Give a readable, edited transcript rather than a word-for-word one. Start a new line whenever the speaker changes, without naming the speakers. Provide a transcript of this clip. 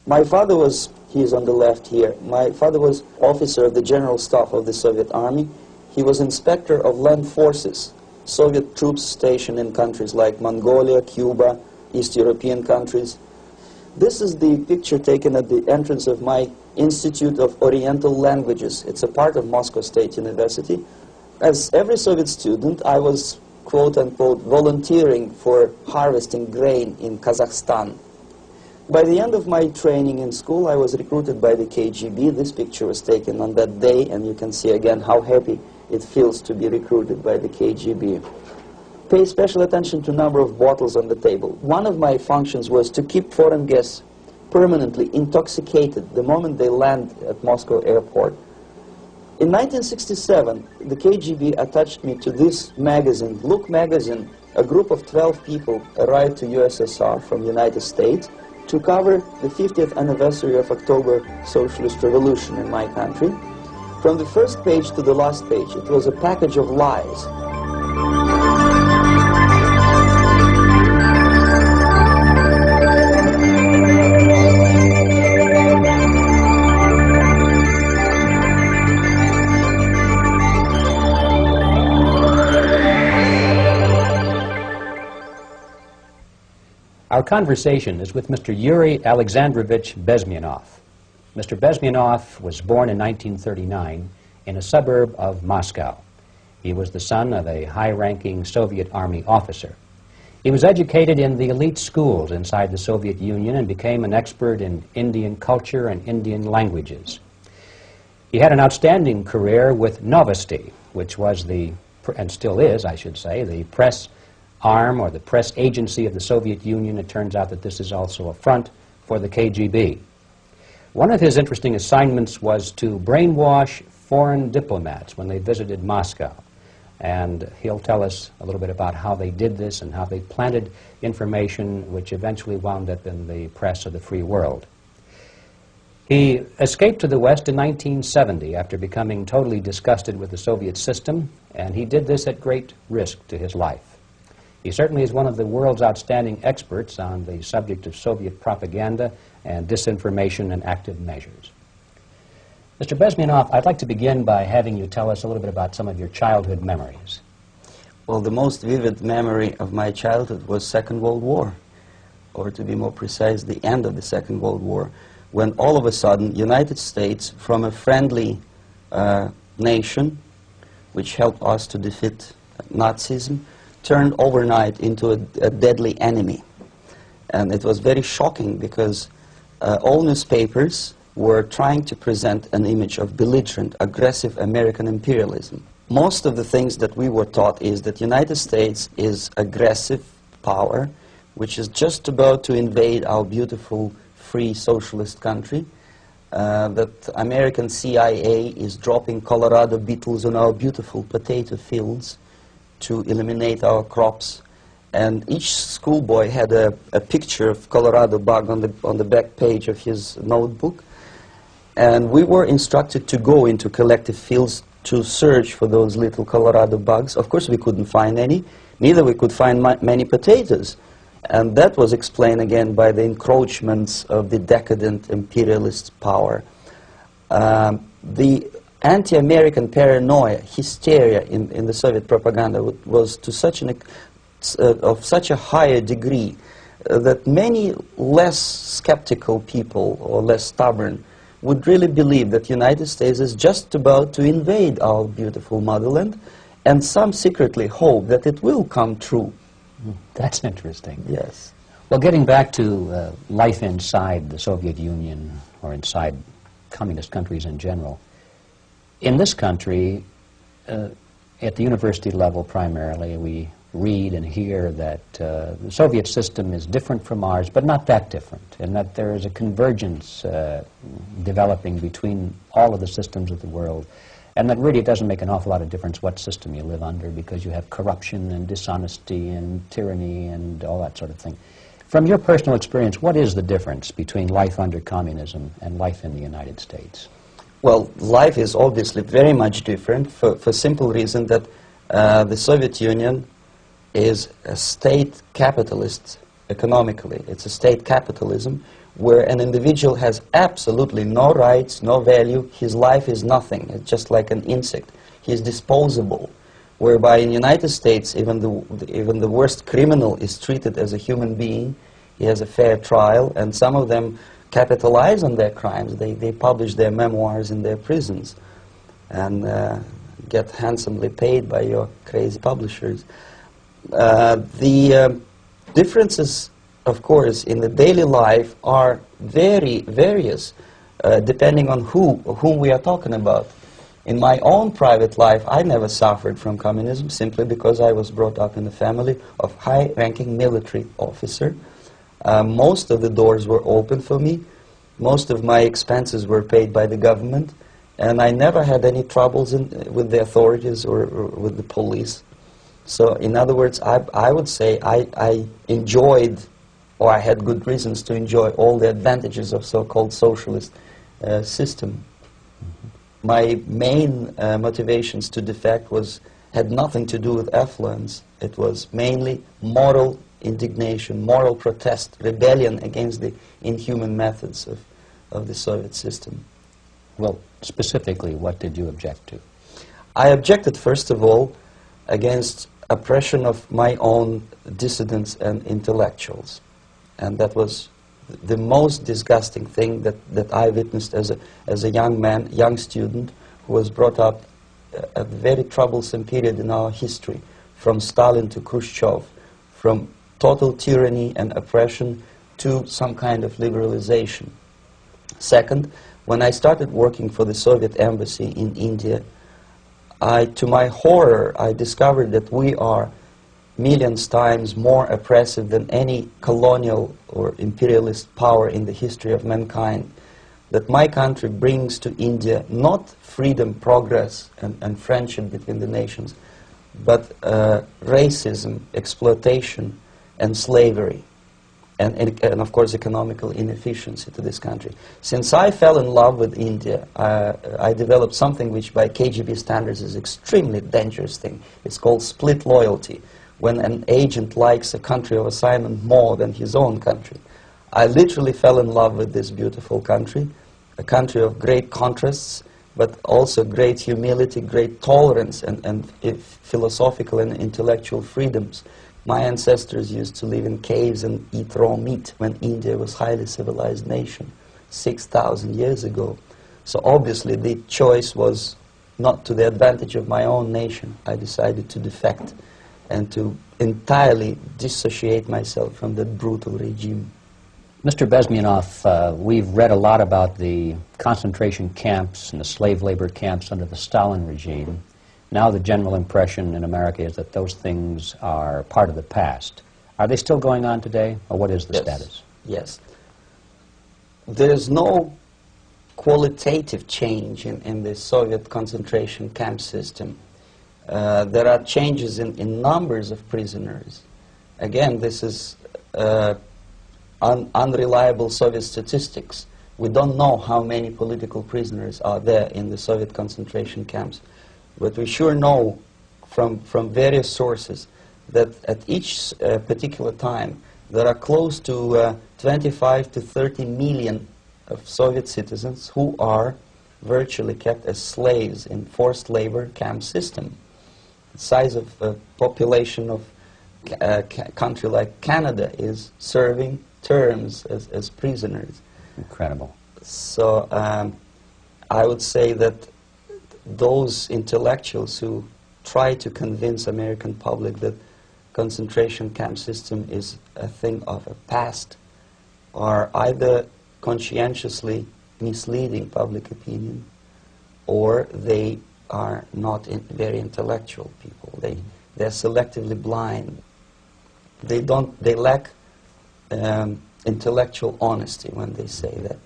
My father was, he is on the left here, my father was officer of the General Staff of the Soviet Army. He was inspector of land forces, Soviet troops stationed in countries like Mongolia, Cuba, East European countries. This is the picture taken at the entrance of my Institute of Oriental Languages. It's a part of Moscow State University. As every Soviet student, I was, quote-unquote, volunteering for harvesting grain in Kazakhstan. By the end of my training in school, I was recruited by the KGB. This picture was taken on that day, and you can see again how happy it feels to be recruited by the KGB. Pay special attention to number of bottles on the table. One of my functions was to keep foreign guests permanently intoxicated the moment they land at Moscow airport. In 1967, the KGB attached me to this magazine, Look magazine. A group of 12 people arrived to USSR from United States to cover the 50th anniversary of October Socialist Revolution in my country. From the first page to the last page, it was a package of lies.
Our conversation is with Mr. Yuri Alexandrovitch Bezmenov. Mr. Bezmenov was born in 1939 in a suburb of Moscow. He was the son of a high-ranking Soviet Army officer. He was educated in the elite schools inside the Soviet Union and became an expert in Indian culture and Indian languages. He had an outstanding career with Novosti, which was the, and still is, I should say, the press arm or the press agency of the Soviet Union. It turns out that this is also a front for the KGB. One of his interesting assignments was to brainwash foreign diplomats when they visited Moscow. And he'll tell us a little bit about how they did this and how they planted information which eventually wound up in the press of the free world. He escaped to the West in 1970 after becoming totally disgusted with the Soviet system, and he did this at great risk to his life. He certainly is one of the world's outstanding experts on the subject of Soviet propaganda and disinformation and active measures. Mr. Bezmenov, I'd like to begin by having you tell us a little bit about some of your childhood memories.
Well, the most vivid memory of my childhood was Second World War, or to be more precise, the end of the Second World War, when all of a sudden United States, from a friendly nation, which helped us to defeat Nazism, turned overnight into a deadly enemy. And it was very shocking because all newspapers were trying to present an image of belligerent, aggressive American imperialism. Most of the things that we were taught is that United States is aggressive power, which is just about to invade our beautiful, free, socialist country, that American CIA is dropping Colorado beetles on our beautiful potato fields to eliminate our crops, and each schoolboy had a picture of Colorado bug on the back page of his notebook, and we were instructed to go into collective fields to search for those little Colorado bugs. Of course we couldn't find any, neither we could find many potatoes, and that was explained again by the encroachments of the decadent imperialist power. The anti-American paranoia, hysteria in the Soviet propaganda was to such of such a higher degree that many less skeptical people or less stubborn would really believe that the United States is just about to invade our beautiful motherland, and some secretly hope that it will come true.
That's interesting.
Yes.
Well, getting back to life inside the Soviet Union or inside communist countries in general, in this country, at the university level primarily, we read and hear that the Soviet system is different from ours, but not that different, and that there is a convergence developing between all of the systems of the world, and that really it doesn't make an awful lot of difference what system you live under, because you have corruption and dishonesty and tyranny and all that sort of thing. From your personal experience, what is the difference between life under communism and life in the United States?
Well, life is obviously very much different for simple reason that the Soviet Union is a state capitalist economically. It's a state capitalism where an individual has absolutely no rights, no value, his life is nothing, it's just like an insect. He is disposable, whereby in the United States, even the worst criminal is treated as a human being. He has a fair trial, and some of them capitalize on their crimes. They publish their memoirs in their prisons and get handsomely paid by your crazy publishers. The differences, of course, in the daily life are very various, depending on whom we are talking about. In my own private life, I never suffered from communism simply because I was brought up in a family of high-ranking military officer. Most of the doors were open for me. Most of my expenses were paid by the government, and I never had any troubles with the authorities or with the police. So, in other words, I would say I enjoyed, or I had good reasons to enjoy, all the advantages of so-called socialist system. My main motivations to defect had nothing to do with affluence. It was mainly moral indignation, moral protest, rebellion against the inhuman methods of the Soviet system.
Well, specifically, what did you object to?
I objected, first of all, against oppression of my own dissidents and intellectuals. And that was the most disgusting thing that I witnessed as a young man, young student, who was brought up at a very troublesome period in our history, from Stalin to Khrushchev, from total tyranny and oppression to some kind of liberalization. Second, when I started working for the Soviet embassy in India, to my horror, I discovered that we are millions times more oppressive than any colonial or imperialist power in the history of mankind. That my country brings to India not freedom, progress, and friendship between the nations, but racism, exploitation, and slavery, and of course economical inefficiency to this country. Since I fell in love with India, I developed something which by KGB standards is extremely dangerous thing. It's called split loyalty, when an agent likes a country of assignment more than his own country. I literally fell in love with this beautiful country, a country of great contrasts, but also great humility, great tolerance, and philosophical and intellectual freedoms. My ancestors used to live in caves and eat raw meat when India was a highly civilized nation 6,000 years ago. So obviously the choice was not to the advantage of my own nation. I decided to defect and to entirely dissociate myself from that brutal regime.
Mr. Bezmenov, we've read a lot about the concentration camps and the slave labor camps under the Stalin regime. Now the general impression in America is that those things are part of the past. Are they still going on today, or what is the status?
Yes. There is no qualitative change in the Soviet concentration camp system. There are changes in numbers of prisoners. Again, this is unreliable Soviet statistics. We don't know how many political prisoners are there in the Soviet concentration camps. But we sure know from various sources that at each particular time there are close to 25 to 30 million of Soviet citizens who are virtually kept as slaves in forced labor camp system. The size of the population of a country like Canada is serving terms as prisoners.
Incredible.
So I would say that those intellectuals who try to convince American public that concentration camp system is a thing of a past are either conscientiously misleading public opinion, or they are not very intellectual people. They're selectively blind. They lack intellectual honesty when they say that.